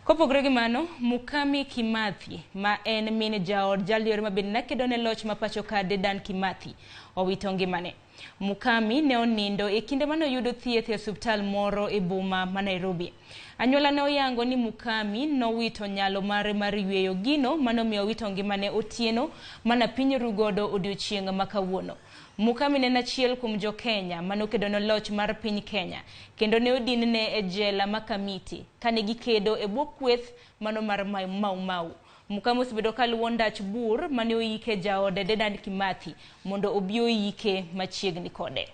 Kopogore gi mano, Mukami Kimathi, ma en min jaod jalyor mabende nakedo ne loch ma pacho ka Dedan Kimathi, owito ngimane. Mukami ne onindo e kinde mane oyudo thieth e osiptal moro e boma ma Nairobi. Anyuola ne oyango ni Mukami nowito nyalo mare mar yweyo gino manomiyo owito ngimane otieno mana piny ru godo odiochieng' ma kawuono. Mukami ne en achiel kuom jo Kenya manokedo ne loch mar piny Kenya kendo ne odinne e jela ma Kamiti kane gikedo e bwo kweth mano mar Mau Mau. Mukami osebedo ka luwo ndach bur mane oyike jaode Dedan Kimathi mondo obi oyike machiegni kode.